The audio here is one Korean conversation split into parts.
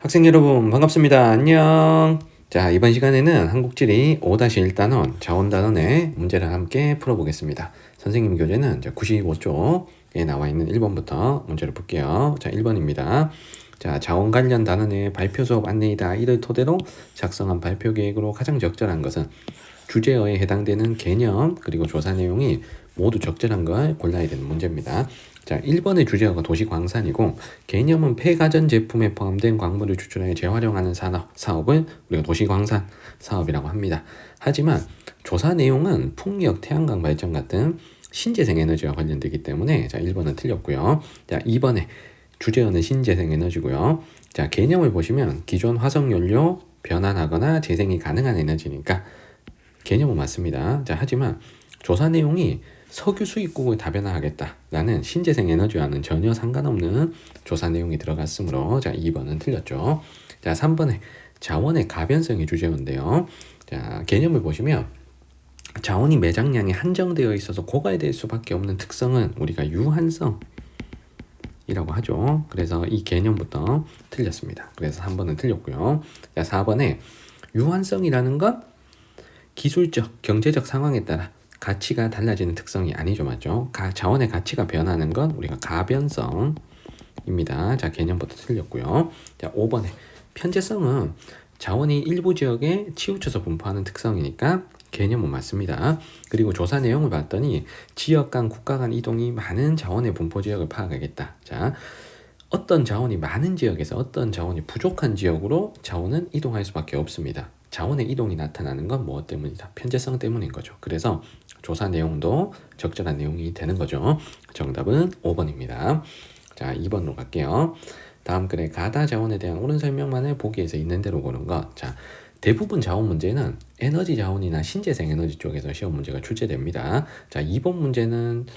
학생 여러분 반갑습니다. 안녕. 자, 이번 시간에는 한국지리 5-1단원 자원단원의 문제를 함께 풀어보겠습니다. 선생님 교재는 95쪽에 나와 있는 1번부터 문제를 볼게요. 자, 1번입니다. 자, 자원 관련 단원의 발표 수업 안내이다. 이를 토대로 작성한 발표 계획으로 가장 적절한 것은 주제어에 해당되는 개념 그리고 조사 내용이 모두 적절한 걸 골라야 되는 문제입니다. 자, 1번의 주제어가 도시광산이고 개념은 폐가전 제품에 포함된 광물을 추출해 재활용하는 사업을 우리가 도시광산 사업이라고 합니다. 하지만 조사 내용은 풍력, 태양광 발전 같은 신재생 에너지와 관련되기 때문에 자, 1번은 틀렸고요. 자, 2번에 주제어는 신재생 에너지고요. 자, 개념을 보시면 기존 화석연료 변환하거나 재생이 가능한 에너지니까 개념은 맞습니다. 자, 하지만 조사 내용이 석유 수입국을 다변화하겠다라는 신재생 에너지와는 전혀 상관없는 조사 내용이 들어갔으므로 자, 2번은 틀렸죠. 자, 3번에 자원의 가변성이 주제인데요. 자, 개념을 보시면 자원이 매장량이 한정되어 있어서 고갈될 수밖에 없는 특성은 우리가 유한성이라고 하죠. 그래서 이 개념부터 틀렸습니다. 그래서 3번은 틀렸고요. 자, 4번에 유한성이라는 건 기술적, 경제적 상황에 따라 가치가 달라지는 특성이 아니죠, 맞죠? 자원의 가치가 변하는 건 우리가 가변성입니다. 자, 개념부터 틀렸고요. 자, 5번에 편제성은 자원이 일부 지역에 치우쳐서 분포하는 특성이니까 개념은 맞습니다. 그리고 조사 내용을 봤더니 지역 간, 국가 간 이동이 많은 자원의 분포 지역을 파악하겠다. 자, 어떤 자원이 많은 지역에서 어떤 자원이 부족한 지역으로 자원은 이동할 수밖에 없습니다. 자원의 이동이 나타나는 건 무엇 때문이다? 편제성 때문인 거죠. 그래서 조사 내용도 적절한 내용이 되는 거죠. 정답은 5번입니다. 자, 2번으로 갈게요. 다음 글에 가다 자원에 대한 옳은 설명만을 보기에서 있는 대로 고른 것. 자, 대부분 자원 문제는 에너지 자원이나 신재생 에너지 쪽에서 시험 문제가 출제됩니다. 자, 2번 문제는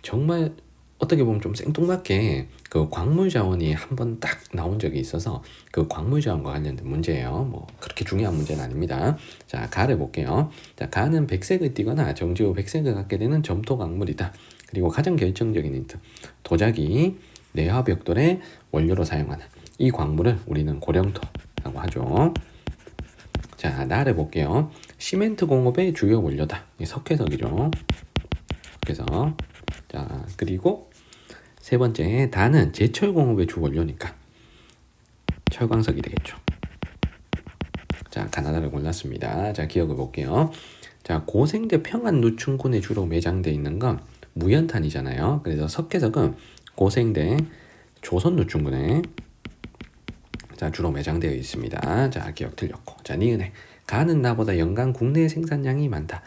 정말 어떻게 보면 좀 생뚱맞게 그 광물 자원이 한 번 딱 나온 적이 있어서 그 광물 자원과 관련된 문제예요. 뭐 그렇게 중요한 문제는 아닙니다. 자, 가를 볼게요. 자, 가는 백색을 띠거나 정지 후 백색을 갖게 되는 점토 광물이다. 그리고 가장 결정적인 힌트, 도자기, 내화벽돌의 원료로 사용하는 이 광물을 우리는 고령토라고 하죠. 자, 나를 볼게요. 시멘트 공업의 주요 원료다. 이 석회석이죠. 그래서 자, 그리고 세 번째, 다는 제철 공업의 주 원료니까 철광석이 되겠죠. 자, 가나다를 골랐습니다. 자, 기억을 볼게요. 자, 고생대 평안 누춘군에 주로 매장되어 있는 건 무연탄이잖아요. 그래서 석회석은 고생대 조선 누춘군에 자, 주로 매장되어 있습니다. 자, 기억 틀렸고. 자, 니은에 가는 나보다 연간 국내 생산량이 많다.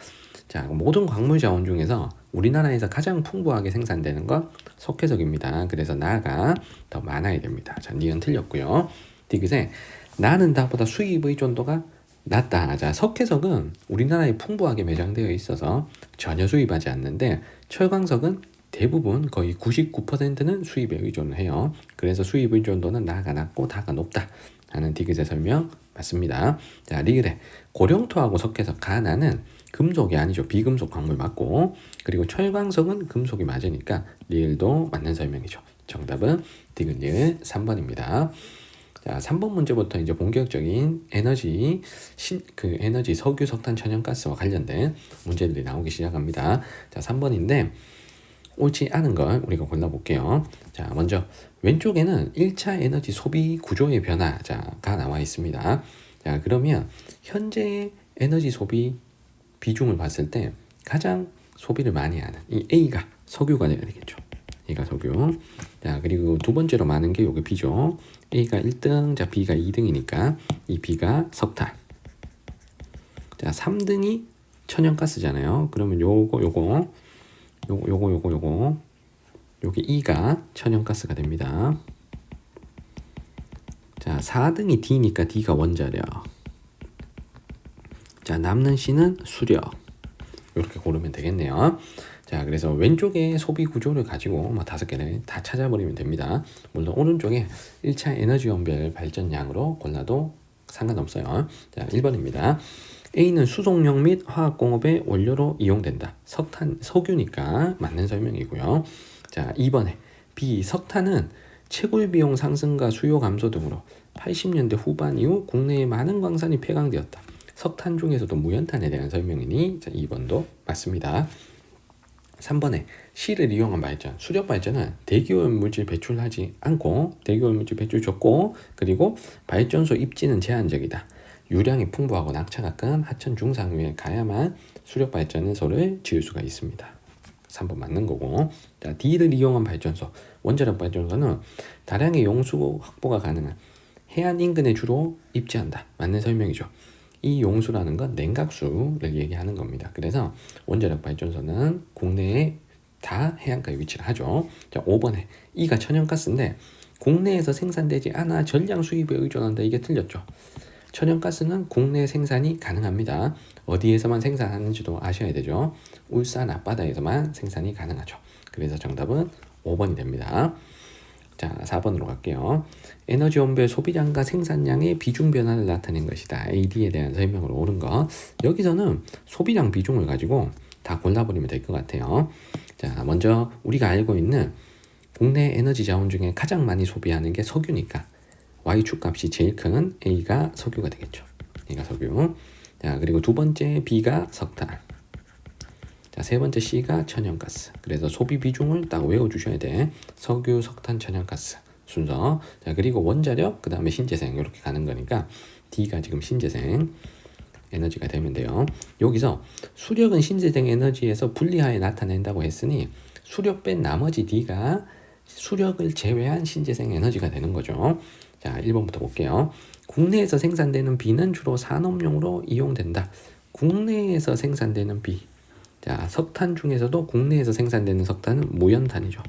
자, 모든 광물 자원 중에서 우리나라에서 가장 풍부하게 생산되는 건 석회석입니다. 그래서 나가 더 많아야 됩니다. 자, 니은 틀렸고요. 디귿에 나는 나보다 수입 의존도가 낮다. 자, 석회석은 우리나라에 풍부하게 매장되어 있어서 전혀 수입하지 않는데 철광석은 대부분 거의 99%는 수입에 의존을 해요. 그래서 수입 의존도는 나가 낮고 다가 높다 하는 디귿의 설명 맞습니다. 자, 리을에 고령토하고 석회석 가나는 금속이 아니죠. 비금속 광물 맞고, 그리고 철광석은 금속이 맞으니까 리을도 맞는 설명이죠. 정답은 디귿 리을 3번입니다. 자, 3번 문제부터 이제 본격적인 에너지 에너지 석유, 석탄, 천연가스와 관련된 문제들이 나오기 시작합니다. 자, 3번인데 옳지 않은 걸 우리가 골라볼게요. 자, 먼저 왼쪽에는 1차 에너지 소비 구조의 변화가 나와 있습니다. 자, 그러면 현재 에너지 소비 비중을 봤을 때 가장 소비를 많이 하는 이 A가 석유가 되겠죠. A가 석유. 자, 그리고 두 번째로 많은 게 여기 B죠. A가 1등, 자, B가 2등이니까 이 B가 석탄. 자, 3등이 천연가스잖아요. 그러면 요거 여기 E가 천연가스가 됩니다. 자, 4등이 D니까 D가 원자력. 자, 남는 C는 수력. 이렇게 고르면 되겠네요. 자, 그래서 왼쪽에 소비 구조를 가지고 뭐 5개를 다 찾아버리면 됩니다. 물론 오른쪽에 1차 에너지원별 발전량으로 골라도 상관없어요. 자, 1번입니다. A는 수송용 및 화학공업의 원료로 이용된다. 석유니까 맞는 설명이고요. 자, 2번에 B, 석탄은 채굴 비용 상승과 수요 감소 등으로 80년대 후반 이후 국내에 많은 광산이 폐광되었다. 석탄 중에서도 무연탄에 대한 설명이니 2번도 맞습니다. 3번에 실을 이용한 발전, 수력 발전은 대기오염 물질 배출하지 않고 대기오염 물질 배출 적고 그리고 발전소 입지는 제한적이다. 유량이 풍부하고 낙차가 큰 하천 중상위에 가야만 수력 발전소를 지을 수가 있습니다. 3번 맞는 거고. 자, D를 이용한 발전소, 원자력 발전소는 다량의 용수 확보가 가능한 해안 인근에 주로 입지한다. 맞는 설명이죠. 이 용수라는 건 냉각수를 얘기하는 겁니다. 그래서 원자력 발전소는 국내에 다 해안가에 위치를 하죠. 자, 5번에 E가 천연가스인데 국내에서 생산되지 않아 전량 수입에 의존한다. 이게 틀렸죠. 천연가스는 국내 생산이 가능합니다. 어디에서만 생산하는지도 아셔야 되죠. 울산 앞바다에서만 생산이 가능하죠. 그래서 정답은 5번이 됩니다. 자, 4번으로 갈게요. 에너지 원별 소비량과 생산량의 비중 변화를 나타낸 것이다. AD에 대한 설명으로 옳은 것. 여기서는 소비량 비중을 가지고 다 골라버리면 될 것 같아요. 자, 먼저 우리가 알고 있는 국내 에너지 자원 중에 가장 많이 소비하는 게 석유니까 Y축 값이 제일 큰 A가 석유가 되겠죠. A가 석유. 자, 그리고 두 번째 B가 석탄. 자, 세 번째 C가 천연가스. 그래서 소비 비중을 딱 외워주셔야 돼. 석유, 석탄, 천연가스 순서. 자, 그리고 원자력, 그 다음에 신재생 이렇게 가는 거니까 D가 지금 신재생 에너지가 되면 돼요. 여기서 수력은 신재생 에너지에서 분리하여 나타낸다고 했으니 수력 뺀 나머지 D가 수력을 제외한 신재생 에너지가 되는 거죠. 자, 1번부터 볼게요. 국내에서 생산되는 B는 주로 산업용으로 이용된다. 국내에서 생산되는 B. 자, 석탄 중에서도 국내에서 생산되는 석탄은 무연탄이죠.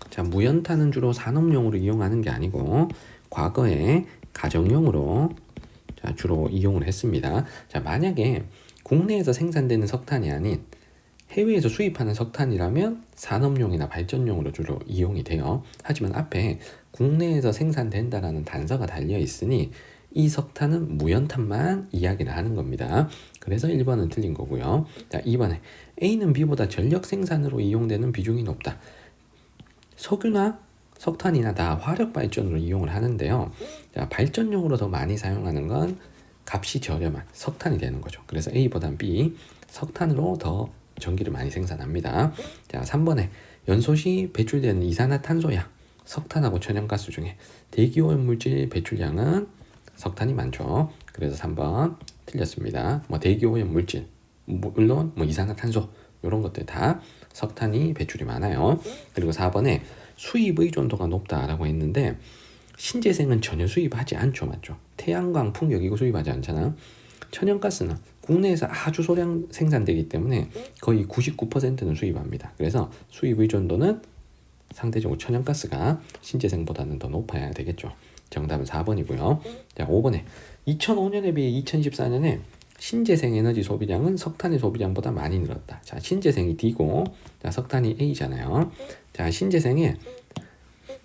자, 무연탄은 주로 산업용으로 이용하는 게 아니고 과거에 가정용으로 자, 주로 이용을 했습니다. 자, 만약에 국내에서 생산되는 석탄이 아닌 해외에서 수입하는 석탄이라면 산업용이나 발전용으로 주로 이용이 돼요. 하지만 앞에 국내에서 생산된다라는 단서가 달려 있으니 이 석탄은 무연탄만 이야기를 하는 겁니다. 그래서 1번은 틀린 거고요. 자, 2번에 A는 B보다 전력 생산으로 이용되는 비중이 높다. 석유나 석탄이나 다 화력 발전으로 이용을 하는데요. 자, 발전용으로 더 많이 사용하는 건 값이 저렴한 석탄이 되는 거죠. 그래서 A보단 B, 석탄으로 더 전기를 많이 생산합니다. 자, 3번에 연소 시 배출되는 이산화탄소량, 석탄하고 천연가스 중에 대기오염 물질 배출량은 석탄이 많죠. 그래서 3번 틀렸습니다. 뭐 대기오염 물질, 물론 뭐 이산화탄소 이런 것들 다 석탄이 배출이 많아요. 그리고 4번에 수입 의존도가 높다라고 했는데 신재생은 전혀 수입하지 않죠. 맞죠? 태양광, 풍력 이거 수입하지 않잖아. 천연가스는 국내에서 아주 소량 생산되기 때문에 거의 99%는 수입합니다. 그래서 수입 의존도는 상대적으로 천연가스가 신재생보다는 더 높아야 되겠죠. 정답은 4번이고요. 자, 5번에 2005년에 비해 2014년에 신재생 에너지 소비량은 석탄의 소비량보다 많이 늘었다. 자, 신재생이 D고 자, 석탄이 A잖아요. 자, 신재생의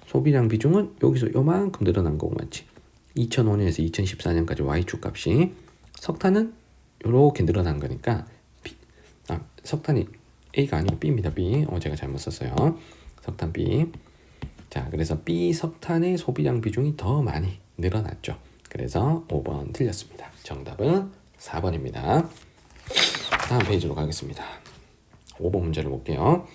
소비량 비중은 여기서 요만큼 늘어난 거고 맞지? 2005년에서 2014년까지 Y축 값이 석탄은 이렇게 늘어난 거니까 석탄이 A가 아니고 B입니다. B. 제가 잘못 썼어요. 석탄 B. 자, 그래서 B 석탄의 소비량 비중이 더 많이 늘어났죠. 그래서 5번 틀렸습니다. 정답은 4번입니다. 다음 페이지로 가겠습니다. 5번 문제를 볼게요.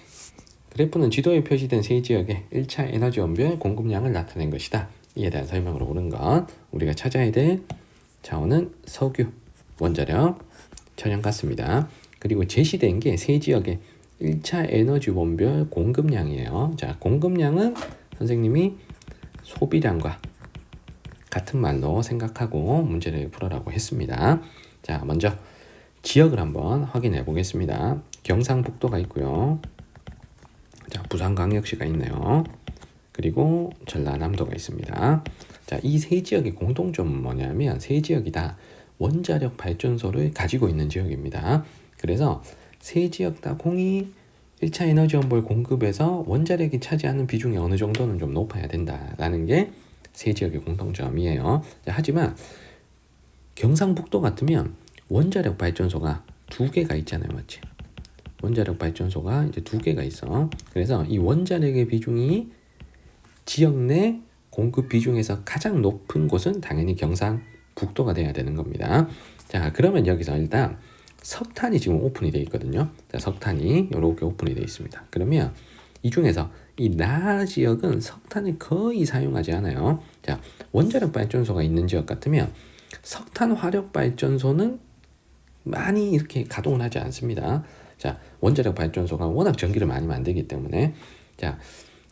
그래프는 지도에 표시된 세 지역의 1차 에너지 원별 공급량을 나타낸 것이다. 이에 대한 설명으로 옳은 것. 우리가 찾아야 될 자원은 석유, 원자력, 천연가스입니다. 그리고 제시된 게 세 지역의 1차 에너지 원별 공급량이에요. 자, 공급량은 선생님이 소비량과 같은 말로 생각하고 문제를 풀어라고 했습니다. 자, 먼저 지역을 한번 확인해 보겠습니다. 경상북도가 있고요. 자, 부산광역시가 있네요. 그리고 전라남도가 있습니다. 자, 이 세 지역의 공통점은 뭐냐면 세 지역이 다 원자력 발전소를 가지고 있는 지역입니다. 그래서 세 지역 다 공이 1차 에너지 원별 공급에서 원자력이 차지하는 비중이 어느 정도는 좀 높아야 된다라는 게 세 지역의 공통점이에요. 자, 하지만 경상북도 같으면 원자력 발전소가 두 개가 있잖아요. 맞지? 원자력 발전소가 이제 두 개가 있어. 그래서 이 원자력의 비중이 지역 내 공급 비중에서 가장 높은 곳은 당연히 경상북도가 돼야 되는 겁니다. 자, 그러면 여기서 일단 석탄이 지금 오픈이 되어 있거든요. 자, 석탄이 이렇게 오픈이 되어 있습니다. 그러면 이 중에서 이 나 지역은 석탄을 거의 사용하지 않아요. 자, 원자력 발전소가 있는 지역 같으면 석탄 화력 발전소는 많이 이렇게 가동을 하지 않습니다. 자, 원자력 발전소가 워낙 전기를 많이 만들기 때문에 자,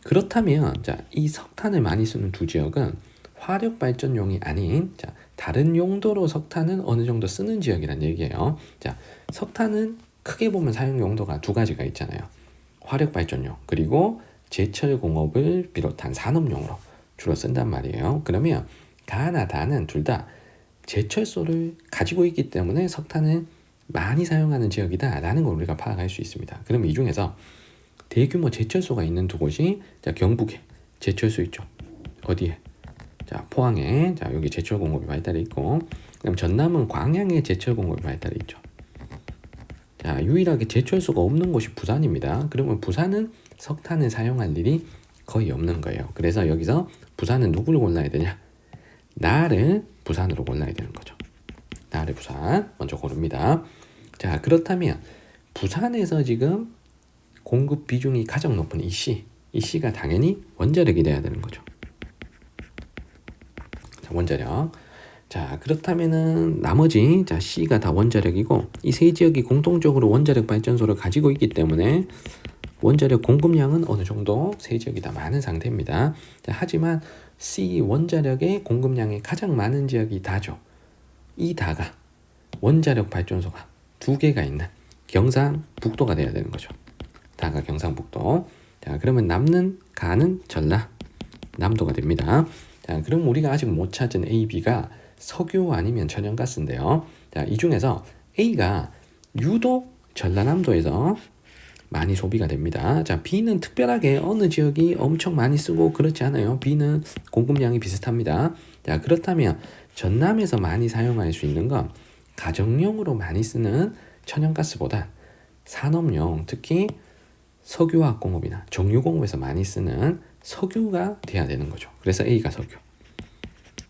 그렇다면 자, 이 석탄을 많이 쓰는 두 지역은 화력 발전용이 아닌 자, 다른 용도로 석탄은 어느 정도 쓰는 지역이란 얘기예요. 자, 석탄은 크게 보면 사용 용도가 두 가지가 있잖아요. 화력 발전용 그리고 제철 공업을 비롯한 산업용으로 주로 쓴단 말이에요. 그러면 가나 다는 둘 다 제철소를 가지고 있기 때문에 석탄을 많이 사용하는 지역이다라는 걸 우리가 파악할 수 있습니다. 그러면 이 중에서 대규모 제철소가 있는 두 곳이 자, 경북에 제철소 있죠. 어디에? 자, 포항에 자, 여기 제철 공업이 발달해 있고, 그럼 전남은 광양에 제철 공업이 발달해 있죠. 자, 유일하게 제철소가 없는 곳이 부산입니다. 그러면 부산은 석탄을 사용할 일이 거의 없는 거예요. 그래서 여기서 부산은 누구를 골라야 되냐? 나를 부산으로 골라야 되는 거죠. 나를 부산 먼저 고릅니다. 자, 그렇다면 부산에서 지금 공급 비중이 가장 높은 이 C가 당연히 원자력이 돼야 되는 거죠. 자, 원자력. 자, 그렇다면은 나머지 자, C가 다 원자력이고 이 세 지역이 공통적으로 원자력 발전소를 가지고 있기 때문에 원자력 공급량은 어느 정도 세 지역이 다 많은 상태입니다. 자, 하지만 C 원자력의 공급량이 가장 많은 지역이 다죠. 이 다가 원자력 발전소가 두 개가 있는 경상북도가 돼야 되는 거죠. 다가 경상북도. 자, 그러면 남는 가는 전라남도가 됩니다. 자, 그럼 우리가 아직 못 찾은 A, B가 석유 아니면 천연가스인데요. 자, 이 중에서 A가 유독 전라남도에서 많이 소비가 됩니다. 자, B는 특별하게 어느 지역이 엄청 많이 쓰고 그렇지 않아요. B는 공급량이 비슷합니다. 자, 그렇다면 전남에서 많이 사용할 수 있는 건 가정용으로 많이 쓰는 천연가스보다 산업용, 특히 석유화학 공업이나 정유 공업에서 많이 쓰는 석유가 돼야 되는 거죠. 그래서 A가 석유.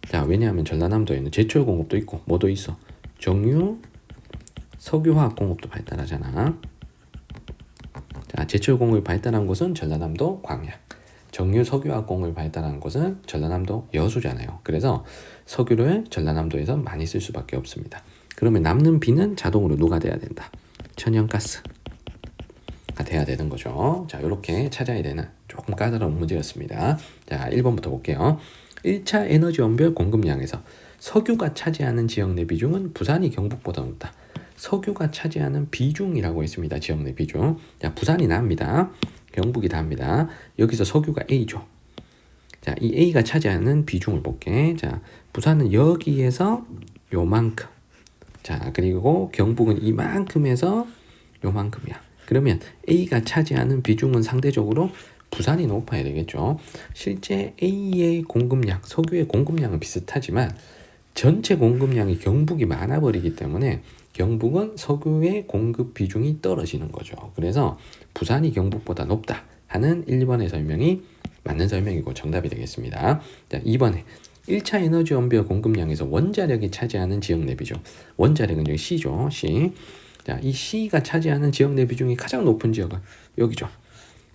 자, 왜냐하면 전라남도에는 제철 공업도 있고 뭐도 있어? 정유, 석유화학 공업도 발달하잖아. 자, 제철 공업이 발달한 곳은 전라남도 광양. 정유 석유화학 공업이 발달한 곳은 전라남도 여수잖아요. 그래서 석유를 전라남도에서 많이 쓸 수밖에 없습니다. 그러면 남는 B는 자동으로 누가 돼야 된다? 천연가스가 돼야 되는 거죠. 자, 이렇게 찾아야 되는 조금 까다로운 문제였습니다. 자, 1번부터 볼게요. 1차 에너지 원별 공급량에서 석유가 차지하는 지역 내 비중은 부산이 경북보다 높다. 석유가 차지하는 비중이라고 있습니다. 지역 내 비중. 자, 부산이 납니다. 경북이 답니다. 여기서 석유가 A죠. 자, 이 A가 차지하는 비중을 볼게. 자, 부산은 여기에서 요만큼. 자, 그리고 경북은 이만큼에서 요만큼이야. 그러면 A가 차지하는 비중은 상대적으로 부산이 높아야 되겠죠. 실제 A의 공급량, 석유의 공급량은 비슷하지만 전체 공급량이 경북이 많아버리기 때문에 경북은 석유의 공급 비중이 떨어지는 거죠. 그래서 부산이 경북보다 높다 하는 1번의 설명이 맞는 설명이고 정답이 되겠습니다. 자, 2번에 1차 에너지 원별 공급량에서 원자력이 차지하는 지역 내 비중. 원자력은 여기 C죠. C. 자, 이 C가 차지하는 지역 내 비중이 가장 높은 지역은 여기죠.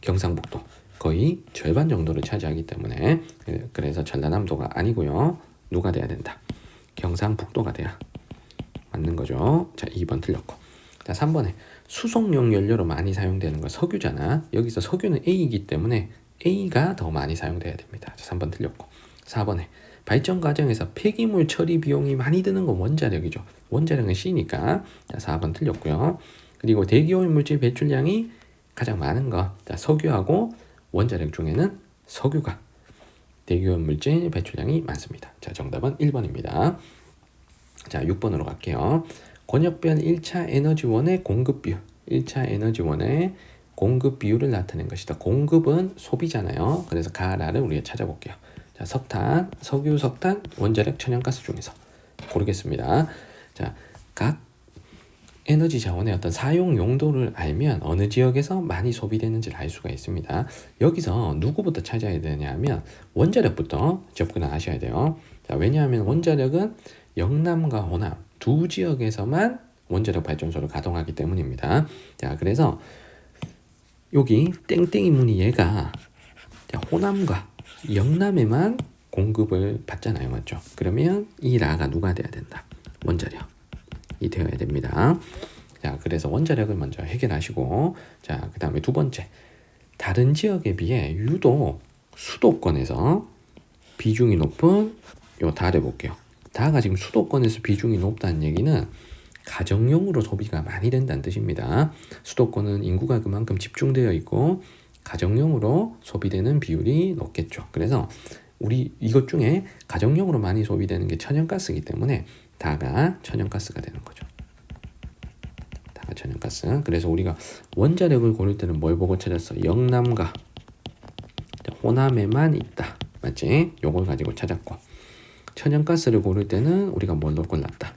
경상북도. 거의 절반 정도를 차지하기 때문에 그래서 전라남도가 아니고요. 누가 돼야 된다? 경상북도가 돼야 맞는 거죠. 자, 2번 틀렸고. 자, 3번에 수송용 연료로 많이 사용되는 건 석유잖아. 여기서 석유는 A이기 때문에 A가 더 많이 사용돼야 됩니다. 자, 3번 틀렸고. 4번에 발전 과정에서 폐기물 처리 비용이 많이 드는 건 원자력이죠. 원자력은 C니까. 자, 4번 틀렸고요. 그리고 대기오염물질 배출량이 가장 많은 거. 자, 석유하고 원자력 중에는 석유가 대기오염물질 배출량이 많습니다. 자, 정답은 1번입니다. 자, 6번으로 갈게요. 권역별 1차 에너지원의 공급 비율. 1차 에너지원의 공급 비율을 나타낸 것이다. 공급은 소비잖아요. 그래서 가라를 우리가 찾아볼게요. 자, 석탄, 석유, 석탄, 원자력, 천연가스 중에서 고르겠습니다. 자, 각 에너지 자원의 어떤 사용 용도를 알면 어느 지역에서 많이 소비되는지를 알 수가 있습니다. 여기서 누구부터 찾아야 되냐면 원자력부터 접근을 하셔야 돼요. 자, 왜냐하면 원자력은 영남과 호남 두 지역에서만 원자력 발전소를 가동하기 때문입니다. 자, 그래서 여기 땡땡이 무늬 얘가 호남과 영남에만 공급을 받잖아요. 맞죠? 그러면 이 라가 누가 돼야 된다? 원자력이 되어야 됩니다. 자, 그래서 원자력을 먼저 해결하시고, 자, 그 다음에 두 번째, 다른 지역에 비해 유독 수도권에서 비중이 높은 요 다를 볼게요. 다가 지금 수도권에서 비중이 높다는 얘기는 가정용으로 소비가 많이 된다는 뜻입니다. 수도권은 인구가 그만큼 집중되어 있고 가정용으로 소비되는 비율이 높겠죠. 그래서 우리 이것 중에 가정용으로 많이 소비되는 게 천연가스이기 때문에 다가 천연가스가 되는 거죠. 다가 천연가스. 그래서 우리가 원자력을 고를 때는 뭘 보고 찾았어? 영남과 호남에만 있다. 맞지? 요걸 가지고 찾았고, 천연가스를 고를 때는 우리가 뭘로 골랐다?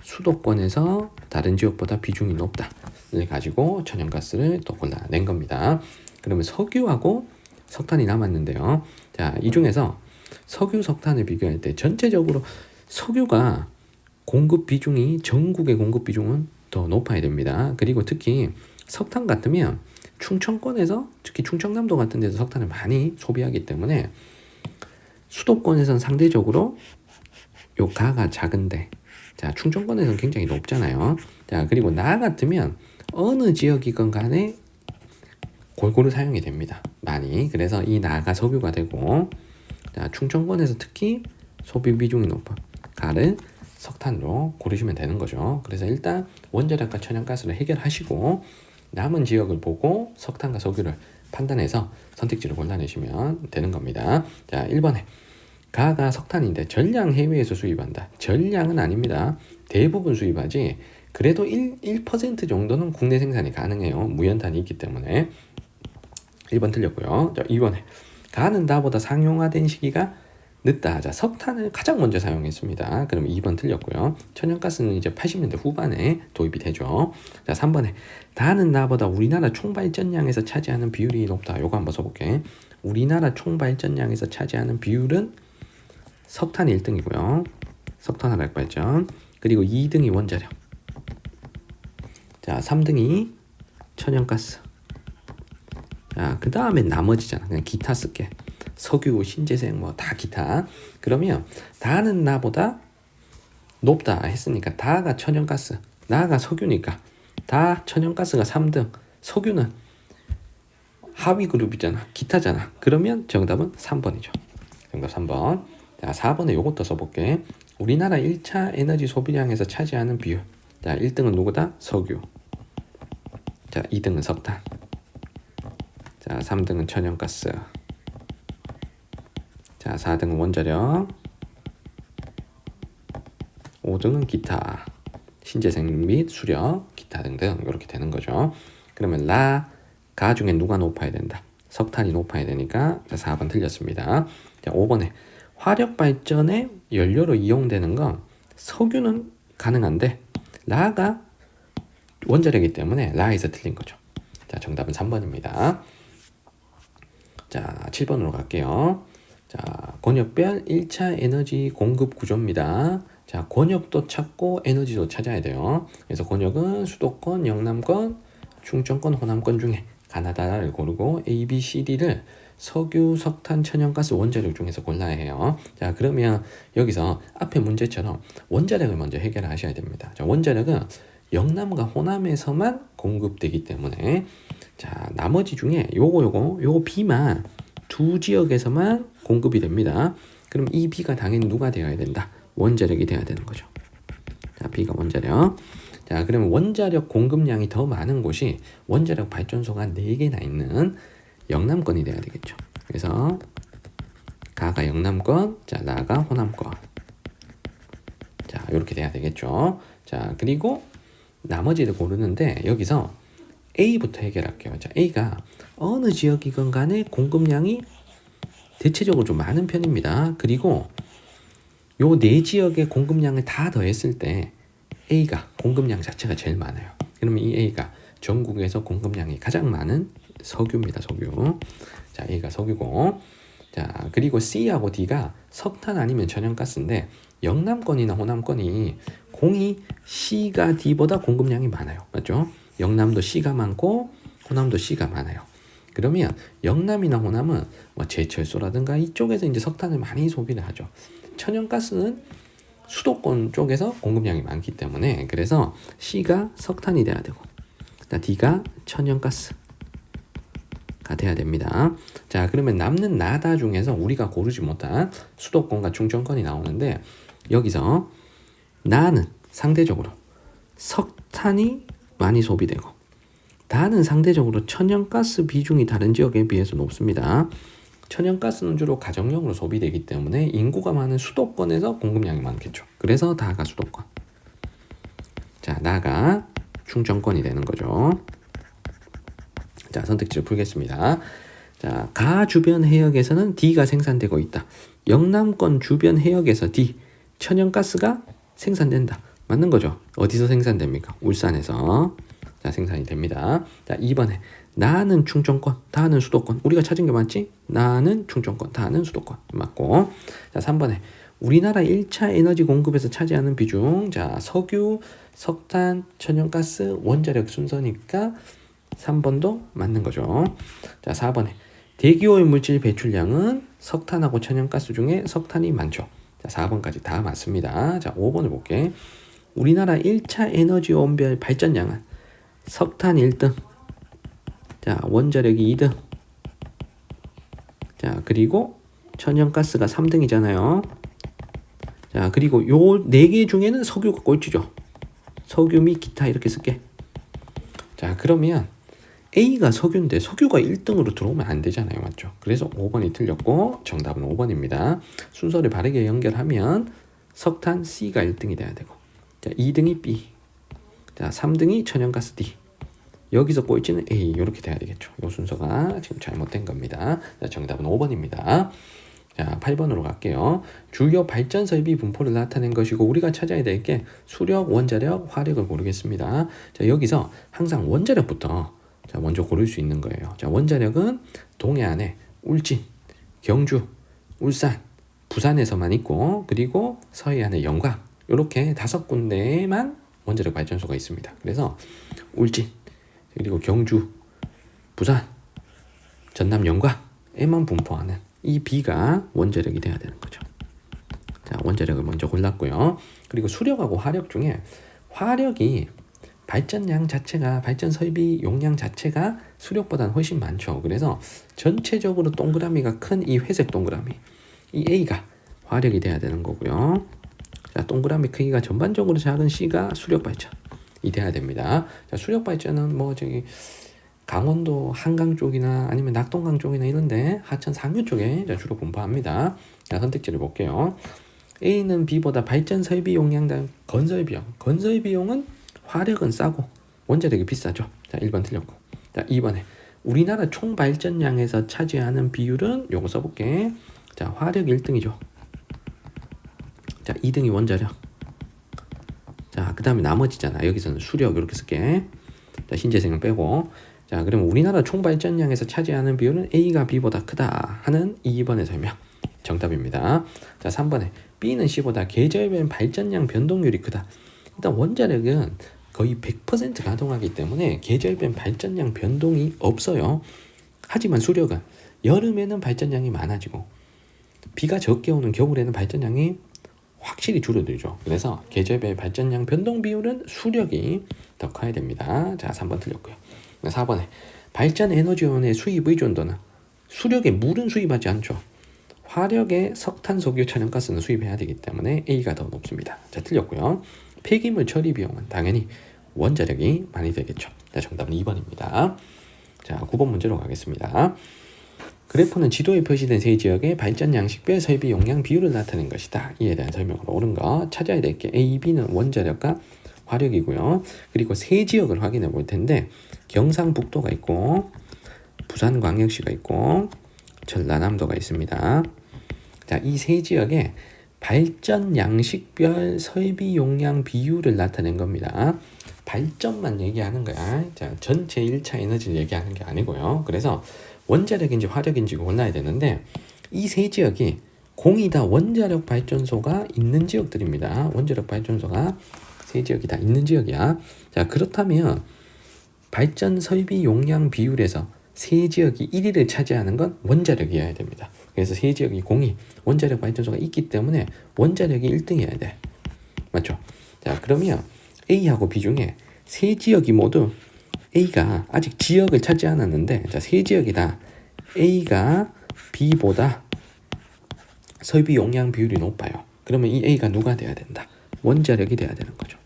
수도권에서 다른 지역보다 비중이 높다를 가지고 천연가스를 또 골라낸 겁니다. 그러면 석유하고 석탄이 남았는데요. 자, 이 중에서 석유, 석탄을 비교할 때 전체적으로 석유가 공급 비중이, 전국의 공급 비중은 더 높아야 됩니다. 그리고 특히 석탄 같으면 충청권에서, 특히 충청남도 같은 데서 석탄을 많이 소비하기 때문에 수도권에서는 상대적으로 요 가가 작은데, 자, 충청권에서는 굉장히 높잖아요. 자, 그리고 나 같으면 어느 지역이건 간에 골고루 사용이 됩니다. 많이. 그래서 이 나가 석유가 되고, 자, 충청권에서 특히 소비 비중이 높은 가를 석탄으로 고르시면 되는 거죠. 그래서 일단 원자력과 천연가스를 해결하시고 남은 지역을 보고 석탄과 석유를 판단해서 선택지를 골라내시면 되는 겁니다. 자, 1번에 가가 석탄인데 전량 해외에서 수입한다. 전량은 아닙니다. 대부분 수입하지. 그래도 1% 정도는 국내 생산이 가능해요. 무연탄이 있기 때문에. 1번 틀렸고요. 자, 2번에 가는 나보다 상용화된 시기가 늦다. 자, 석탄을 가장 먼저 사용했습니다. 그럼 2번 틀렸고요. 천연가스는 이제 80년대 후반에 도입이 되죠. 자, 3번에 다는 나보다 우리나라 총발전량에서 차지하는 비율이 높다. 요거 한번 써볼게. 우리나라 총발전량에서 차지하는 비율은 석탄이 1등이고요. 석탄 화력 발전. 그리고 2등이 원자력. 자, 3등이 천연가스. 자, 그 다음에 나머지잖아. 그냥 기타 쓸게. 석유, 신재생, 뭐 다 기타. 그러면 다는 나보다 높다 했으니까 다가 천연가스, 나가 석유니까 다 천연가스가 3등, 석유는 하위 그룹이잖아. 기타잖아. 그러면 정답은 3번이죠. 정답 3번. 자, 4번에 요것도 써볼게. 우리나라 1차 에너지 소비량에서 차지하는 비율. 자, 1등은 누구다? 석유. 자, 2등은 석탄. 자, 3등은 천연가스. 자, 4등은 원자력. 5등은 기타. 신재생 및 수력, 기타 등등 이렇게 되는 거죠. 그러면 가 중에 누가 높아야 된다? 석탄이 높아야 되니까 4번 틀렸습니다. 자, 5번에 화력 발전의 연료로 이용되는 건 석유는 가능한데 라가 원자력이기 때문에 라에서 틀린 거죠. 자, 정답은 3번입니다. 자, 7번으로 갈게요. 자, 권역별 1차 에너지 공급 구조입니다. 자, 권역도 찾고 에너지도 찾아야 돼요. 그래서 권역은 수도권, 영남권, 충청권, 호남권 중에 가나다를 고르고 A, B, C, D를 석유, 석탄, 천연가스, 원자력 중에서 골라야 해요. 자, 그러면 여기서 앞에 문제처럼 원자력을 먼저 해결하셔야 됩니다. 자, 원자력은 영남과 호남에서만 공급되기 때문에, 자, 나머지 중에 요거 B만 두 지역에서만 공급이 됩니다. 그럼 이 B가 당연히 누가 되어야 된다? 원자력이 돼야 되는 거죠. 자, B가 원자력. 자, 그러면 원자력 공급량이 더 많은 곳이 원자력 발전소가 4개나 있는 영남권이 돼야 되겠죠. 그래서 가가 영남권, 자, 나가 호남권. 자, 이렇게 돼야 되겠죠. 자, 그리고 나머지를 고르는데 여기서 A부터 해결할게요. 자, A가 어느 지역이건 간에 공급량이 대체적으로 좀 많은 편입니다. 그리고 요 4지역의 공급량을 다 더했을 때 A가 공급량 자체가 제일 많아요. 그러면 이 A가 전국에서 공급량이 가장 많은 석유입니다. 석유. 자, A가 석유고. 자, 그리고 C하고 D가 석탄 아니면 천연가스인데 영남권이나 호남권이 공이 C가 D보다 공급량이 많아요. 맞죠? 영남도 C가 많고 호남도 C가 많아요. 그러면 영남이나 호남은 뭐 제철소라든가 이쪽에서 이제 석탄을 많이 소비를 하죠. 천연가스는 수도권 쪽에서 공급량이 많기 때문에 그래서 C가 석탄이 돼야 되고 D가 천연가스가 돼야 됩니다. 자, 그러면 남는 나다 중에서 우리가 고르지 못한 수도권과 충청권이 나오는데 여기서 나는 상대적으로 석탄이 많이 소비되고 다는 상대적으로 천연가스 비중이 다른 지역에 비해서 높습니다. 천연가스는 주로 가정용으로 소비되기 때문에 인구가 많은 수도권에서 공급량이 많겠죠. 그래서 다가 수도권. 자, 나가 충청권이 되는 거죠. 자, 선택지를 풀겠습니다. 자, 가 주변 해역에서는 D가 생산되고 있다. 영남권 주변 해역에서 D, 천연가스가 생산된다. 맞는 거죠? 어디서 생산됩니까? 울산에서. 자, 생산이 됩니다. 자, 2번에 나는 충청권, 다는 수도권. 우리가 찾은 게 맞지? 나는 충청권, 다는 수도권. 맞고. 자, 3번에 우리나라 1차 에너지 공급에서 차지하는 비중. 자, 석유, 석탄, 천연가스, 원자력 순서니까 3번도 맞는 거죠. 자, 4번에 대기오염 물질 배출량은 석탄하고 천연가스 중에 석탄이 많죠. 자, 4번까지 다 맞습니다. 자, 5번을 볼게. 우리나라 1차 에너지 원별 발전량은 석탄 1등, 자, 원자력이 2등, 자, 그리고 천연가스가 3등이잖아요. 자, 그리고 요 4개 중에는 석유가 꼴찌죠. 석유 및 기타 이렇게 쓸게. 자, 그러면 A가 석유인데 석유가 1등으로 들어오면 안 되잖아요. 맞죠? 그래서 5번이 틀렸고 정답은 5번입니다. 순서를 바르게 연결하면 석탄 C가 1등이 돼야 되고, 자, 2등이 B, 자, 3등이 천연가스 D, 여기서 꼴찌는 A, 이렇게 돼야 되겠죠. 이 순서가 지금 잘못된 겁니다. 자, 정답은 5번입니다. 자, 8번으로 갈게요. 주요 발전 설비 분포를 나타낸 것이고 우리가 찾아야 될 게 수력, 원자력, 화력을 고르겠습니다. 자, 여기서 항상 원자력부터 자, 먼저 고를 수 있는 거예요. 자, 원자력은 동해안에 울진, 경주, 울산, 부산에서만 있고 그리고 서해안에 영광, 이렇게 5군데만 원자력 발전소가 있습니다. 그래서 울진, 그리고 경주, 부산, 전남 영광에만 분포하는 이 B가 원자력이 돼야 되는 거죠. 자, 원자력을 먼저 골랐고요. 그리고 수력하고 화력 중에 화력이 발전량 자체가, 발전 설비 용량 자체가 수력보다는 훨씬 많죠. 그래서 전체적으로 동그라미가 큰 이 회색 동그라미, 이 A가 화력이 돼야 되는 거고요. 자, 동그라미 크기가 전반적으로 작은 C가 수력 발전이 돼야 됩니다. 자, 수력 발전은 뭐 저기 강원도 한강 쪽이나 아니면 낙동강 쪽이나 이런데 하천 상류 쪽에 주로 분포합니다. 자, 선택지를 볼게요. A는 B보다 발전 설비 용량당 건설 비용. 건설 비용은 화력은 싸고 원자력이 비싸죠. 자, 1번 틀렸고. 자, 2번에 우리나라 총 발전량에서 차지하는 비율은 요거 써볼게. 자, 화력 1등이죠. 자, 2등이 원자력. 자, 그 다음에 나머지잖아. 여기서는 수력 이렇게 쓸게. 자, 신재생은 빼고. 자, 그러면 우리나라 총 발전량에서 차지하는 비율은 A가 B보다 크다 하는 2번의 설명. 정답입니다. 자, 3번에 B는 C보다 계절별 발전량 변동률이 크다. 일단 원자력은 거의 100% 가동하기 때문에 계절별 발전량 변동이 없어요. 하지만 수력은 여름에는 발전량이 많아지고 비가 적게 오는 겨울에는 발전량이 확실히 줄어들죠. 그래서 계절별 발전량 변동 비율은 수력이 더 커야 됩니다. 자, 3번 틀렸고요. 4번에 발전 에너지원의 수입 의존도는 수력에 물은 수입하지 않죠. 화력에 석탄, 석유, 천연가스는 수입해야 되기 때문에 A가 더 높습니다. 자, 틀렸고요. 폐기물 처리 비용은 당연히 원자력이 많이 되겠죠. 자, 정답은 2번입니다. 자, 9번 문제로 가겠습니다. 그래프는 지도에 표시된 세 지역의 발전 양식별 설비 용량 비율을 나타낸 것이다. 이에 대한 설명으로 옳은 거 찾아야 될 게 A, B는 원자력과 화력이고요. 그리고 세 지역을 확인해 볼 텐데 경상북도가 있고 부산광역시가 있고 전라남도가 있습니다. 자, 이 세 지역에 발전 양식별 설비 용량 비율을 나타낸 겁니다. 발전만 얘기하는 거야. 자, 전체 1차 에너지를 얘기하는 게 아니고요. 그래서 원자력인지 화력인지 골라야 되는데 이 세 지역이 공이 다 원자력 발전소가 있는 지역들입니다. 원자력 발전소가 세 지역이 다 있는 지역이야. 자, 그렇다면 발전 설비 용량 비율에서 세 지역이 1위를 차지하는 건 원자력이어야 됩니다. 그래서 세 지역이 공이 원자력 발전소가 있기 때문에 원자력이 1등이어야 돼. 맞죠? 자, 그러면 A하고 B 중에 세 지역이 모두 A가 아직 지역을 차지 않았는데, 자, 세 지역이 다 A가 B보다 설비 용량 비율이 높아요. 그러면 이 A가 누가 돼야 된다? 원자력이 돼야 되는 거죠.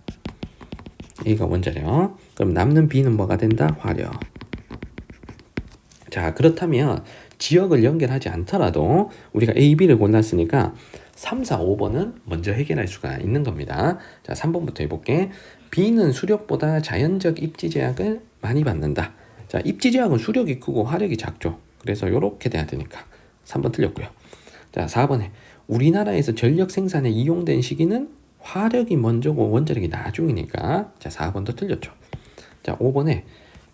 A가 원자력. 그럼 남는 B는 뭐가 된다? 화력. 자, 그렇다면 지역을 연결하지 않더라도 우리가 A, B를 골랐으니까 3, 4, 5번은 먼저 해결할 수가 있는 겁니다. 자, 3번부터 해볼게. B는 수력보다 자연적 입지 제약을 많이 받는다. 자, 입지 제약은 수력이 크고 화력이 작죠. 그래서 이렇게 돼야 되니까 3번 틀렸고요. 자, 4번에 우리나라에서 전력 생산에 이용된 시기는 화력이 먼저고 원자력이 나중이니까, 자, 4번도 틀렸죠. 자, 5번에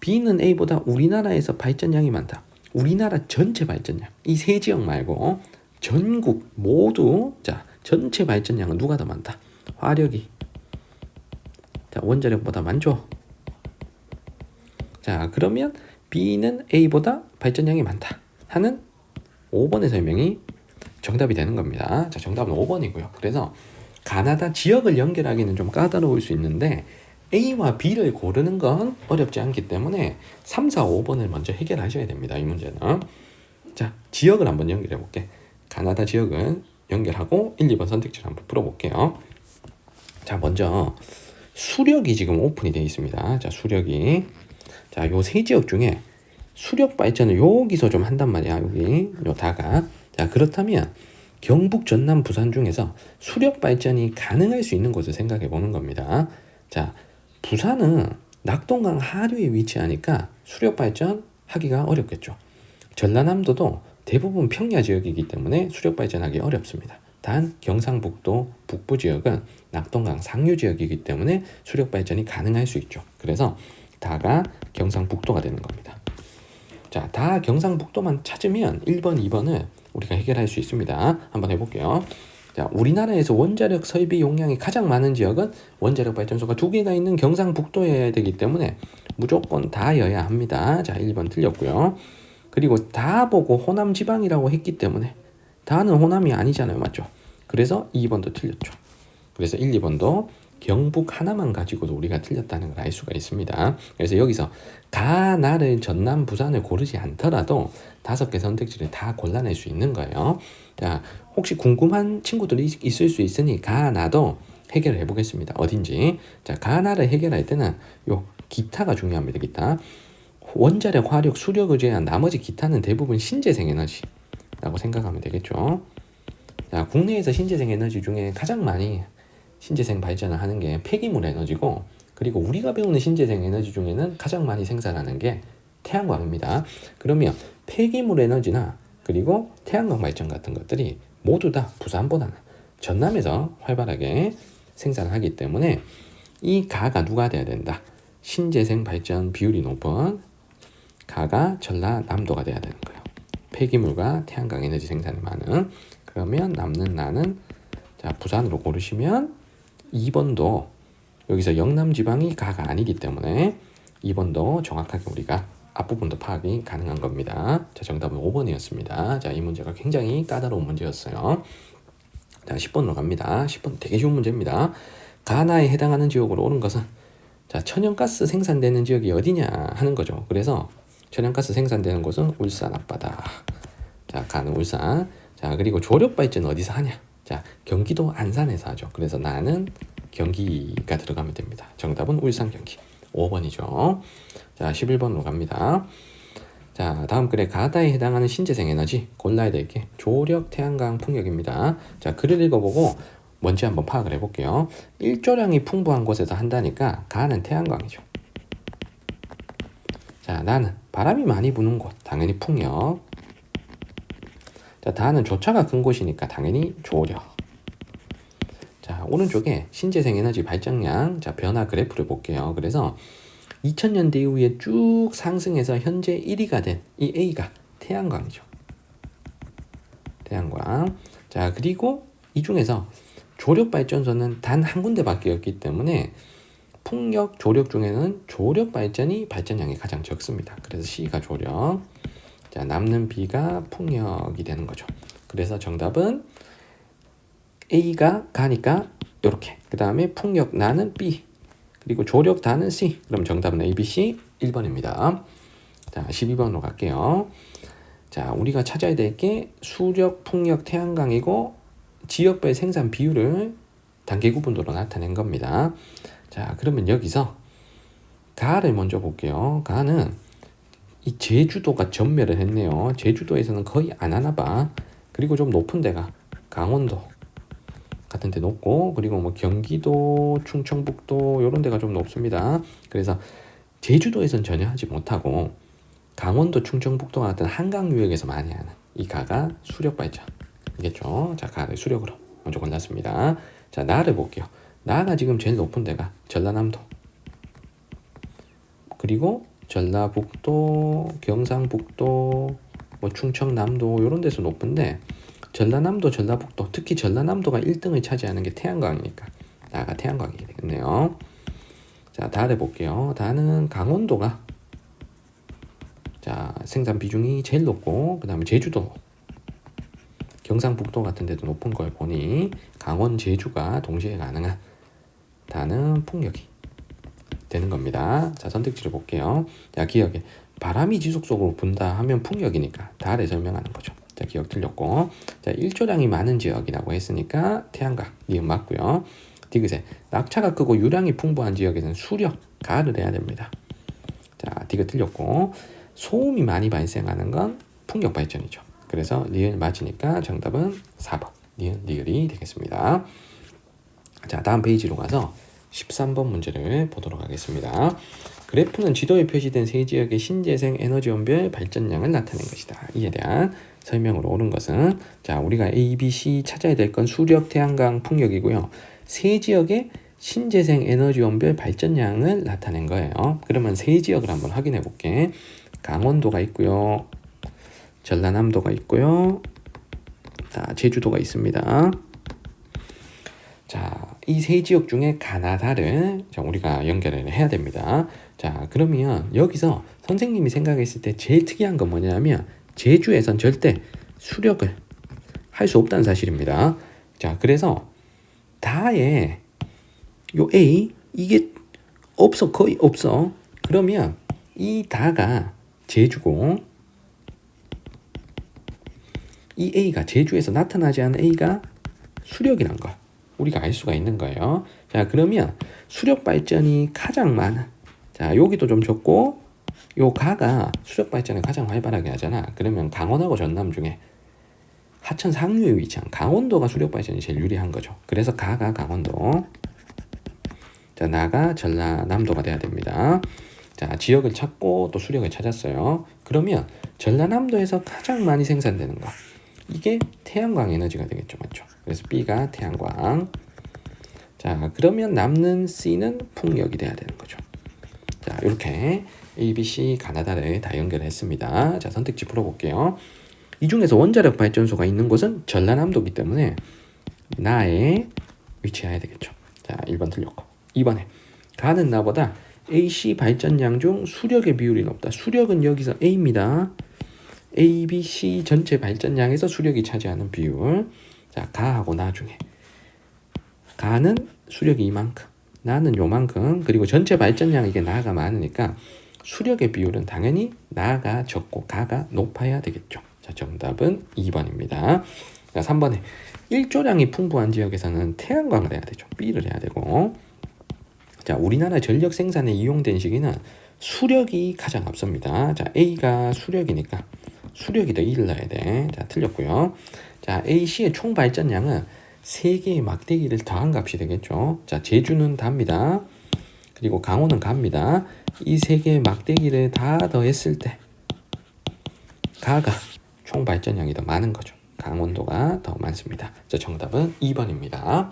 B는 A보다 우리나라에서 발전량이 많다. 우리나라 전체 발전량, 이 세 지역 말고 전국 모두, 자, 전체 발전량은 누가 더 많다? 화력이, 자, 원자력보다 많죠. 자, 그러면 B는 A보다 발전량이 많다 하는 5번의 설명이 정답이 되는 겁니다. 자, 정답은 5번이고요. 그래서 가나다 지역을 연결하기는 좀 까다로울 수 있는데 A와 B를 고르는 건 어렵지 않기 때문에 3, 4, 5번을 먼저 해결하셔야 됩니다. 이 문제는. 자, 지역을 한번 연결해 볼게. 가나다 지역은 연결하고 1, 2번 선택지를 한번 풀어볼게요. 자, 먼저 수력이 지금 오픈이 되어 있습니다. 자, 수력이. 자, 요 세 지역 중에 수력 발전을 여기서 좀 한단 말이야. 여기 요 다가. 자, 그렇다면 경북, 전남, 부산 중에서 수력 발전이 가능할 수 있는 곳을 생각해 보는 겁니다. 자, 부산은 낙동강 하류에 위치하니까 수력 발전 하기가 어렵겠죠. 전라남도도 대부분 평야 지역이기 때문에 수력 발전하기 어렵습니다. 단 경상북도 북부 지역은 낙동강 상류 지역이기 때문에 수력 발전이 가능할 수 있죠. 그래서 다가 경상북도가 되는 겁니다. 자, 다 경상북도만 찾으면 1번, 2번을 우리가 해결할 수 있습니다. 한번 해볼게요. 자, 우리나라에서 원자력 설비 용량이 가장 많은 지역은 원자력 발전소가 2개가 있는 경상북도여야 되기 때문에 무조건 다여야 합니다. 자, 1번 틀렸고요. 그리고 다 보고 호남 지방이라고 했기 때문에 다는 호남이 아니잖아요. 맞죠? 그래서 2번도 틀렸죠. 그래서 1, 2번도 경북 하나만 가지고도 우리가 틀렸다는 걸 알 수가 있습니다. 그래서 여기서 가, 나를, 전남, 부산을 고르지 않더라도 5개 선택지를 다 골라낼 수 있는 거예요. 자, 혹시 궁금한 친구들이 있을 수 있으니 가, 나도 해결해 보겠습니다. 어딘지. 자, 가, 나를 해결할 때는 요 기타가 중요합니다. 기타. 원자력, 화력, 수력을 제외한 나머지 기타는 대부분 신재생 에너지라고 생각하면 되겠죠. 자, 국내에서 신재생 에너지 중에 가장 많이 신재생 발전을 하는 게 폐기물 에너지고, 그리고 우리가 배우는 신재생 에너지 중에는 가장 많이 생산하는 게 태양광입니다. 그러면 폐기물 에너지나 그리고 태양광 발전 같은 것들이 모두 다 부산보다는 전남에서 활발하게 생산을 하기 때문에 이 가가 누가 돼야 된다? 신재생 발전 비율이 높은 가가 전라남도가 돼야 되는 거예요. 폐기물과 태양광 에너지 생산이 많은. 그러면 남는 나는, 자, 부산으로 고르시면 2번도 여기서 영남 지방이 가가 아니기 때문에 2번도 정확하게 우리가 앞부분도 파악이 가능한 겁니다. 자, 정답은 5번이었습니다. 자, 이 문제가 굉장히 까다로운 문제였어요. 자, 10번으로 갑니다. 10번 되게 쉬운 문제입니다. 가나에 해당하는 지역으로 오는 것은, 자, 천연가스 생산되는 지역이 어디냐 하는 거죠. 그래서 천연가스 생산되는 곳은 울산 앞바다. 자, 가는 울산. 자, 그리고 조력 발전 어디서 하냐? 자, 경기도 안산에서 하죠. 그래서 나는 경기가 들어가면 됩니다. 정답은 울산, 경기. 5번이죠. 자, 11번으로 갑니다. 자, 다음 글에 가다에 해당하는 신재생 에너지 골라야 될 게 조력, 태양광, 풍력입니다. 자, 글을 읽어보고 뭔지 한번 파악을 해볼게요. 일조량이 풍부한 곳에서 한다니까 가는 태양광이죠. 자, 나는 바람이 많이 부는 곳, 당연히 풍력. 자, 다는 조차가 큰 곳이니까 당연히 조력. 오른쪽에 신재생 에너지 발전량, 자, 변화 그래프를 볼게요. 그래서 2000년대 이후에 쭉 상승해서 현재 1위가 된 이 A가 태양광이죠. 태양광. 자, 그리고 이 중에서 조력 발전소는 단 한 군데밖에 없기 때문에 풍력, 조력 중에는 조력 발전이 발전량이 가장 적습니다. 그래서 C가 조력. 자, 남는 B가 풍력이 되는 거죠. 그래서 정답은 A가 가니까 이렇게. 그 다음에 풍력 나는 B. 그리고 조력 다는 C. 그럼 정답은 A, B, C 1번입니다. 자, 12번으로 갈게요. 자, 우리가 찾아야 될 게 수력, 풍력, 태양광이고 지역별 생산 비율을 단계 구분도로 나타낸 겁니다. 자, 그러면 여기서 가를 먼저 볼게요. 가는 이 제주도가 전멸을 했네요. 제주도에서는 거의 안 하나 봐. 그리고 좀 높은 데가 강원도 같은 데 높고, 그리고 뭐 경기도, 충청북도 이런 데가 좀 높습니다. 그래서 제주도에서는 전혀 하지 못하고 강원도, 충청북도 같은 한강 유역에서 많이 하는 이 가가 수력 발전이겠죠. 자, 가를 수력으로 먼저 골랐습니다. 자, 나를 볼게요. 나가 지금 제일 높은 데가 전라남도, 그리고 전라북도, 경상북도, 뭐 충청남도 이런 데서 높은데, 전라남도, 전라북도, 특히 전라남도가 1등을 차지하는 게 태양광이니까 나가 태양광이 되겠네요. 자, 다를 볼게요. 다는 강원도가 자, 생산 비중이 제일 높고, 그 다음에 제주도, 경상북도 같은 데도 높은 걸 보니 강원, 제주가 동시에 가능한 다는 풍력이 되는 겁니다. 자, 선택지를 볼게요. 자, 기억에 바람이 지속적으로 분다 하면 풍력이니까 달에 설명하는 거죠. 자, 기억 틀렸고. 자, 일조량이 많은 지역이라고 했으니까 태양광, 니은 맞고요. 디귿에 낙차가 크고 유량이 풍부한 지역에서는 수력, 가를 해야 됩니다. 자, 디귿 틀렸고. 소음이 많이 발생하는 건 풍력 발전이죠. 그래서 리을 맞으니까 정답은 4번 니은 리을이 되겠습니다. 자, 다음 페이지로 가서 13번 문제를 보도록 하겠습니다. 그래프는 지도에 표시된 세 지역의 신재생 에너지원별 발전량을 나타낸 것이다. 이에 대한 설명으로 옳은 것은, 자, 우리가 A, B, C 찾아야 될 건 수력, 태양광, 풍력이고요. 세 지역의 신재생 에너지원별 발전량을 나타낸 거예요. 그러면 세 지역을 한번 확인해 볼게. 강원도가 있고요. 전라남도가 있고요. 자, 제주도가 있습니다. 자, 이 세 지역 중에 가나다를 우리가 연결을 해야 됩니다. 자, 그러면 여기서 선생님이 생각했을 때 제일 특이한 건 뭐냐면 제주에선 절대 수력을 할 수 없다는 사실입니다. 자, 그래서 다에 요 A 이게 없어, 거의 없어. 그러면 이 다가 제주고 이 A가 제주에서 나타나지 않은 A가 수력이란 걸 우리가 알 수가 있는 거예요. 자, 그러면 수력 발전이 가장 많은, 자, 여기도 좀 적고 요 가가 수력 발전을 가장 활발하게 하잖아. 그러면 강원하고 전남 중에 하천 상류에 위치한 강원도가 수력 발전이 제일 유리한 거죠. 그래서 가가 강원도, 자, 나가 전라남도가 돼야 됩니다. 자, 지역을 찾고 또 수력을 찾았어요. 그러면 전라남도에서 가장 많이 생산되는 거, 이게 태양광 에너지가 되겠죠, 맞죠? 그래서 B가 태양광. 자, 그러면 남는 C는 풍력이 돼야 되는 거죠. 자, 이렇게 A, B, C 가나다를 다 연결했습니다. 자, 선택지 풀어볼게요. 이 중에서 원자력 발전소가 있는 곳은 전라남도이기 때문에 나에 위치해야 되겠죠. 자, 1번 틀렸고. 2번에 가는 나보다 AC 발전량 중 수력의 비율이 높다. 수력은 여기서 A입니다. A, B, C 전체 발전량에서 수력이 차지하는 비율. 자, 가하고 나 중에 가는 수력이 이만큼, 나는 요만큼, 그리고 전체 발전량 이게 나가 많으니까 수력의 비율은 당연히 나가 적고 가가 높아야 되겠죠. 자, 정답은 2번입니다. 자, 3번에 일조량이 풍부한 지역에서는 태양광을 해야 되죠. B를 해야 되고. 자, 우리나라 전력 생산에 이용된 시기는 수력이 가장 앞섭니다. 자, A가 수력이니까 수력이 더 1을 넣어야 돼. 자, 틀렸고요. 자, AC의 총 발전량은 3개의 막대기를 더한 값이 되겠죠. 자, 제주는 답니다. 그리고 강원은 갑니다. 이 3개의 막대기를 다 더했을 때 가가 총 발전량이 더 많은 거죠. 강원도가 더 많습니다. 자, 정답은 2번입니다.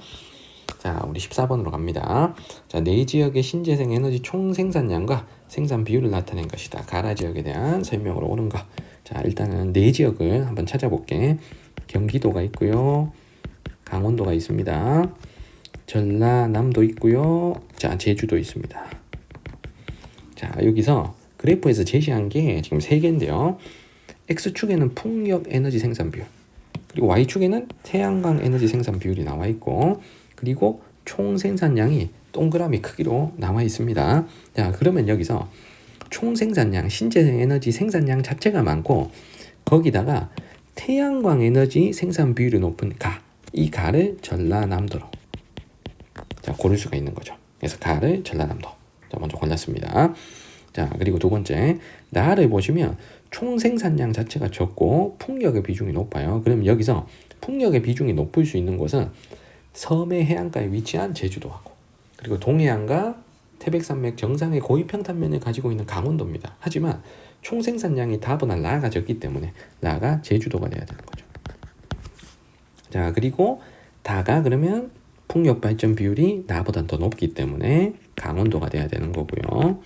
자, 우리 14번으로 갑니다. 자, 네 지역의 신재생 에너지 총 생산량과 생산 비율을 나타낸 것이다. 가라 지역에 대한 설명으로 오는 거. 자, 일단은 네 지역을 한번 찾아볼게. 경기도가 있고요. 강원도가 있습니다. 전라남도 있고요. 자, 제주도 있습니다. 자, 여기서 그래프에서 제시한 게 지금 3개인데요. X축에는 풍력 에너지 생산 비율, 그리고 Y축에는 태양광 에너지 생산 비율이 나와 있고, 그리고 총 생산량이 동그라미 크기로 나와 있습니다. 자, 그러면 여기서 총 생산량, 신재생 에너지 생산량 자체가 많고, 거기다가 태양광 에너지 생산 비율이 높은 가, 이 가를 전라남도로 자, 고를 수가 있는 거죠. 그래서 가를 전라남도. 자, 먼저 골랐습니다. 자, 그리고 두 번째, 나를 보시면 총 생산량 자체가 적고 풍력의 비중이 높아요. 그럼 여기서 풍력의 비중이 높을 수 있는 곳은 섬해 해안가에 위치한 제주도하고, 그리고 동해안과 태백산맥 정상의 고위평탄면을 가지고 있는 강원도입니다. 하지만 총 생산량이 다보다 나가 적기 때문에 나가 제주도가 돼야 되는 거죠. 자, 그리고 다가 그러면 풍력 발전 비율이 나보다 더 높기 때문에 강원도가 돼야 되는 거고요.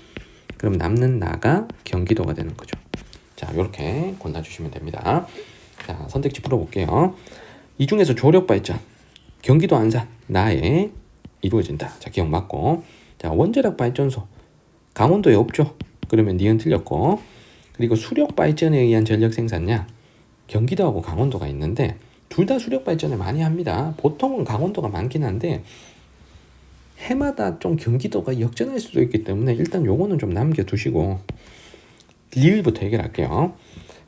그럼 남는 나가 경기도가 되는 거죠. 자, 이렇게 골라주시면 됩니다. 자, 선택지 풀어볼게요. 이 중에서 조력 발전, 경기도 안산, 나에 이루어진다. 자, 기억 맞고. 자, 원자력 발전소, 강원도에 없죠. 그러면 니은 틀렸고. 그리고 수력 발전에 의한 전력 생산량, 경기도하고 강원도가 있는데 둘 다 수력 발전을 많이 합니다. 보통은 강원도가 많긴 한데 해마다 좀 경기도가 역전할 수도 있기 때문에 일단 요거는 좀 남겨두시고 리을부터 해결할게요.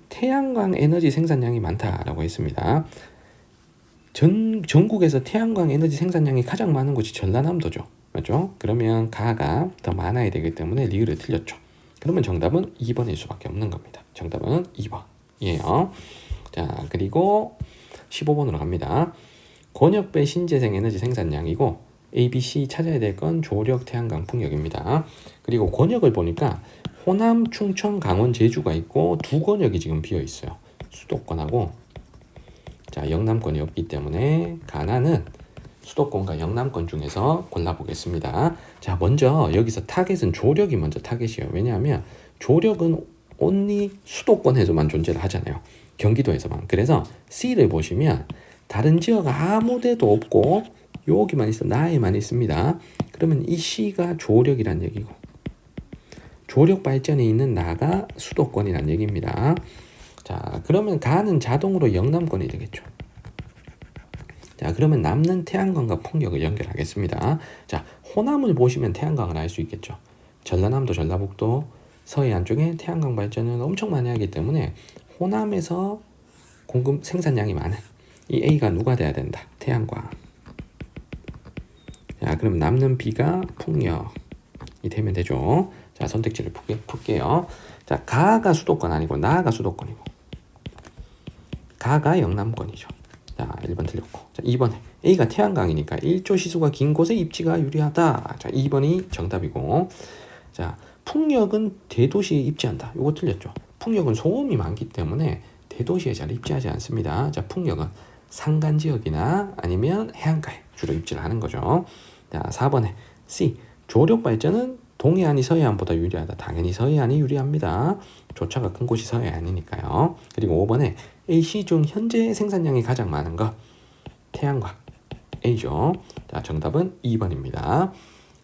태양광 에너지 생산량이 많다라고 했습니다. 전국에서 태양광 에너지 생산량이 가장 많은 곳이 전라남도죠. 맞죠? 그러면 가가 더 많아야 되기 때문에 리을을 틀렸죠. 그러면 정답은 2번일 수밖에 없는 겁니다. 정답은 2번이에요. 자, 그리고 15번으로 갑니다. 권역별 신재생 에너지 생산량이고 A, B, C 찾아야 될 건 조력, 태양광, 풍력입니다. 그리고 권역을 보니까 호남, 충청, 강원, 제주가 있고 두 권역이 지금 비어 있어요. 수도권하고 자, 영남권이 없기 때문에 가나는 수도권과 영남권 중에서 골라보겠습니다. 자, 먼저 여기서 타겟은 조력이 먼저 타겟이에요. 왜냐하면 조력은 only 수도권에서만 존재를 하잖아요. 경기도에서만. 그래서 C를 보시면 다른 지역 아무 데도 없고 여기만 있어, 나에만 있습니다. 그러면 이 C가 조력이란 얘기고 조력 발전에 있는 나가 수도권이란 얘기입니다. 자, 그러면 가는 자동으로 영남권이 되겠죠. 자, 그러면 남는 태양광과 풍력을 연결하겠습니다. 자, 호남을 보시면 태양광을 알 수 있겠죠. 전라남도, 전라북도, 서해안 쪽에 태양광 발전을 엄청 많이 하기 때문에 호남에서 공급 생산량이 많은 이 A가 누가 돼야 된다? 태양광. 자, 그럼 남는 B가 풍력이 되면 되죠. 자, 선택지를 풀게요. 자, 가가 수도권 아니고 나가 수도권이고 가가 영남권이죠. 자, 1번 틀렸고. 자, 2번에 A가 태양광이니까 일조 시수가 긴 곳에 입지가 유리하다. 자, 2번이 정답이고. 자, 풍력은 대도시에 입지한다. 이거 틀렸죠. 풍력은 소음이 많기 때문에 대도시에 잘 입지하지 않습니다. 자, 풍력은 산간 지역이나 아니면 해안가에 주로 입지를 하는 거죠. 자, 4번에 C. 조력 발전은 동해안이 서해안보다 유리하다. 당연히 서해안이 유리합니다. 조차가 큰 곳이 서해안이니까요. 그리고 5번에 A, C 중 현재 생산량이 가장 많은 것 태양광 A죠. 자, 정답은 2번입니다.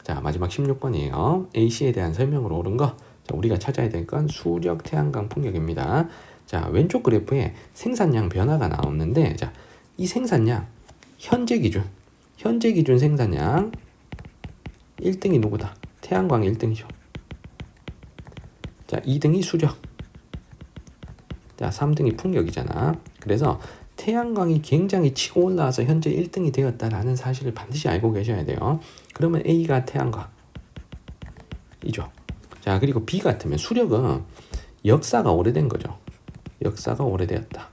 자, 마지막 16번이에요. A, C에 대한 설명으로 옳은 거. 자, 우리가 찾아야 될 건 수력, 태양광, 풍력입니다. 자, 왼쪽 그래프에 생산량 변화가 나오는데, 자, 이 생산량 현재 기준 생산량 1등이 누구다? 태양광 1등이죠. 자, 2등이 수력. 자, 3등이 풍력이잖아. 그래서 태양광이 굉장히 치고 올라와서 현재 1등이 되었다라는 사실을 반드시 알고 계셔야 돼요. 그러면 A가 태양광이죠. 자, 그리고 B 같으면 수력은 역사가 오래된 거죠. 역사가 오래되었다.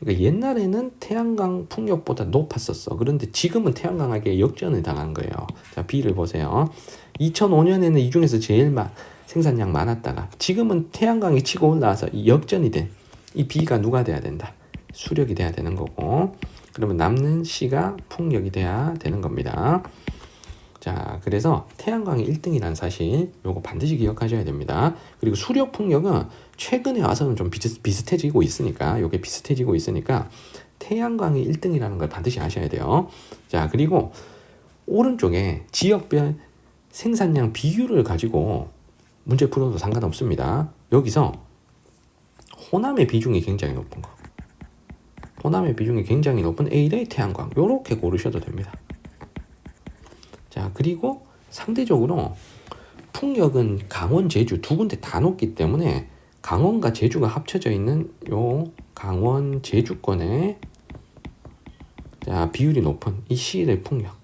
그러니까 옛날에는 태양광 풍력보다 높았었어. 그런데 지금은 태양광에게 역전을 당한 거예요. 자, B를 보세요. 2005년에는 이 중에서 제일 생산량 많았다가 지금은 태양광이 치고 올라와서 이 역전이 된 이 B가 누가 돼야 된다? 수력이 돼야 되는 거고. 그러면 남는 C가 풍력이 돼야 되는 겁니다. 자, 그래서 태양광이 1등이라는 사실 요거 반드시 기억하셔야 됩니다. 그리고 수력 풍력은 최근에 와서는 좀 비슷해지고 있으니까 요게 비슷해지고 있으니까 태양광이 1등이라는 걸 반드시 아셔야 돼요. 자, 그리고 오른쪽에 지역별 생산량 비율을 가지고 문제 풀어도 상관없습니다. 여기서 호남의 비중이 굉장히 높은 거, 호남의 비중이 굉장히 높은 A의 태양광 요렇게 고르셔도 됩니다. 자, 그리고 상대적으로 풍력은 강원, 제주 두 군데 다 높기 때문에 강원과 제주가 합쳐져 있는 요 강원, 제주권의 자, 비율이 높은 이 C의 풍력.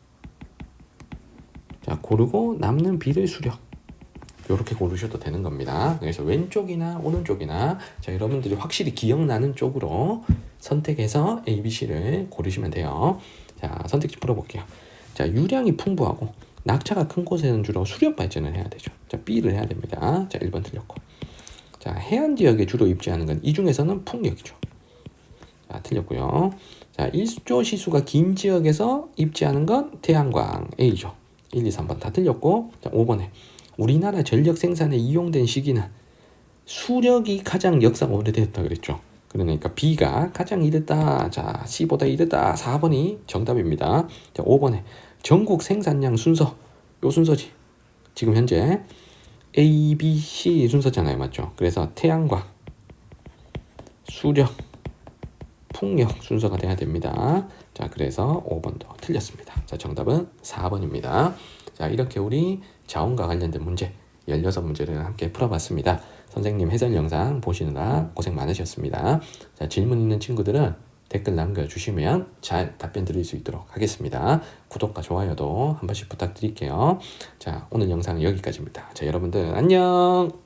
자, 고르고 남는 B를 수력. 이렇게 고르셔도 되는 겁니다. 그래서 왼쪽이나 오른쪽이나 자, 여러분들이 확실히 기억나는 쪽으로 선택해서 A, B, C를 고르시면 돼요. 자, 선택지 풀어볼게요. 자, 유량이 풍부하고 낙차가 큰 곳에는 주로 수력 발전을 해야 되죠. 자, B를 해야 됩니다. 자, 1번 틀렸고. 자, 해안 지역에 주로 입지하는 건 이 중에서는 풍력이죠. 자, 틀렸고요. 자, 일조 시수가 긴 지역에서 입지하는 건 태양광 A죠. 1, 2, 3번 다 틀렸고. 자, 5번에 우리나라 전력 생산에 이용된 시기는 수력이 가장 역사가 오래됐다 그랬죠. 그러니까 B가 가장 이르다. 자, C보다 이르다. 4번이 정답입니다. 자, 5번에 전국 생산량 순서. 요 순서지. 지금 현재 A, B, C 순서잖아요. 맞죠? 그래서 태양광, 수력, 풍력 순서가 돼야 됩니다. 자, 그래서 5번도 틀렸습니다. 자, 정답은 4번입니다. 자, 이렇게 우리 자원과 관련된 문제 16문제를 함께 풀어봤습니다. 선생님 해설 영상 보시느라 고생 많으셨습니다. 자, 질문 있는 친구들은 댓글 남겨주시면 잘 답변 드릴 수 있도록 하겠습니다. 구독과 좋아요도 한 번씩 부탁드릴게요. 자, 오늘 영상은 여기까지입니다. 자, 여러분들 안녕!